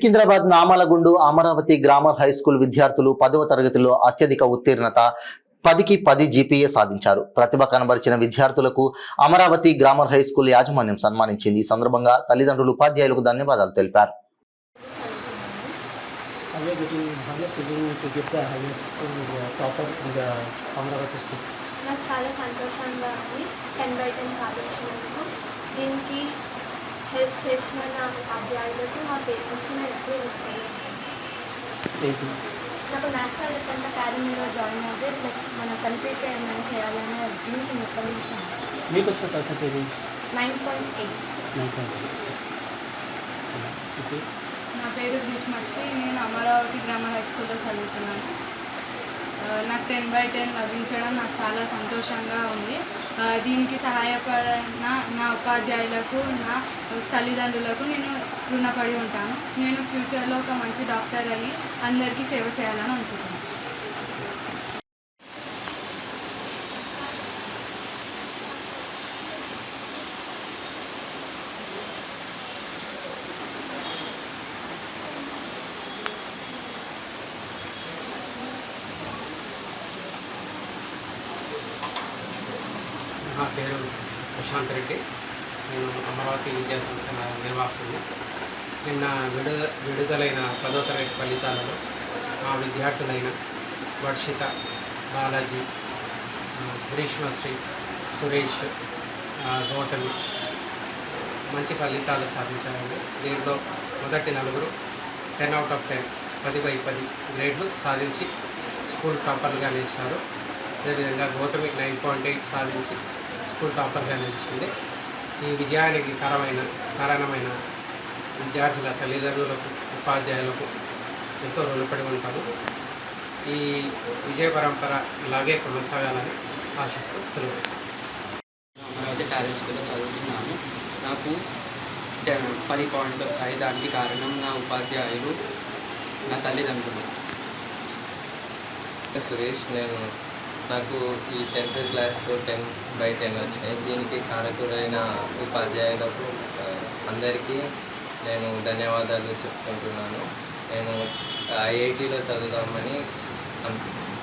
Secunderabad Namalagundu Amaravati grammar high school విద్యార్థులు 10వ తరగతిలో అత్యధిక ఉత్తీర్ణత 10కి 10 జీపీఏ సాధించారు. ప్రతిభ కనబరిచిన విద్యార్థులకు అమరావతి గ్రామర్ హై స్కూల్ యాజమాన్యం సన్మానించింది. ఈ సందర్భంగా తల్లిదండ్రులు ఉపాధ్యాయులకు ధన్యవాదాలు తెలిపారు. నాకు చాలా సంతోషంగా ఉంది 10/10 సాధించినందుకు. దీనికి హెల్ప్ చేసిన నా ఉపాధ్యాయులకు, మా పేరెంట్స్కి నేను ఎప్పుడు నాకు నేషనల్ డిఫెన్స్ అకాడమీలో జాయిన్ అయితే మన కంట్రీకి ఏమైనా చేయాలనే డ్రీమ్ చిన్నప్పటి నుంచి. మీకు వచ్చిన పర్సెంటేజ్ 9.8. నా పేరు భీష్మశ్రీ. నేను అమరావతి గ్రామర్ హై స్కూల్లో చదువుతున్నాను. నాకు 10/10 లభించడం నాకు చాలా సంతోషంగా ఉంది. దీనికి సహాయపడిన నా ఉపాధ్యాయులకు, నా తల్లిదండ్రులకు నేను రుణపడి ఉంటాను. నేను ఫ్యూచర్లో ఒక మంచి డాక్టర్ అయ్యి అందరికీ సేవ చేయాలని అనుకుంటున్నాను. నా పేరు ప్రశాంత్ రెడ్డి. నేను అమరావతి విద్యా సంస్థ నిర్వాహకుడిని. నిన్న విడుదలైన 10వ తరగతి ఫలితాలలో మా విద్యార్థులైన వర్షిత, బాలాజీ, గ్రీష్మశ్రీ, సురేష్, గౌతమి మంచి ఫలితాలు సాధించారండి. దీంట్లో మొదటి నలుగురు 10/10 10/10 గ్రేడ్లు సాధించి స్కూల్ టాపర్లుగా నిలిచారు. అదేవిధంగా గౌతమి 9.8 సాధించి స్కూల్ టాపర్గా నిలిచింది. ఈ విజయానికి కారణమైన విద్యార్థుల తల్లిదండ్రులకు, ఉపాధ్యాయులకు ఎంతో రుణపడి ఉంటాము. ఈ విజయ పరంపర ఇలాగే కొనసాగాలని ఆశిస్తూ సెలవు. అమరావతి టాలెంట్ స్కూల్లో చదువుతున్నాను. నాకు 10 పాయింట్లు వచ్చాయి. దానికి కారణం నా ఉపాధ్యాయులు, నా తల్లిదండ్రులు. సురేష్. నాకు ఈ 10th క్లాస్లో 10/10 వచ్చినాయి. దీనికి కారకులైన ఉపాధ్యాయులకు అందరికీ నేను ధన్యవాదాలు చెప్పుకుంటున్నాను. నేను ఐఐటీలో చదువుదామని అనుకుంటున్నాను.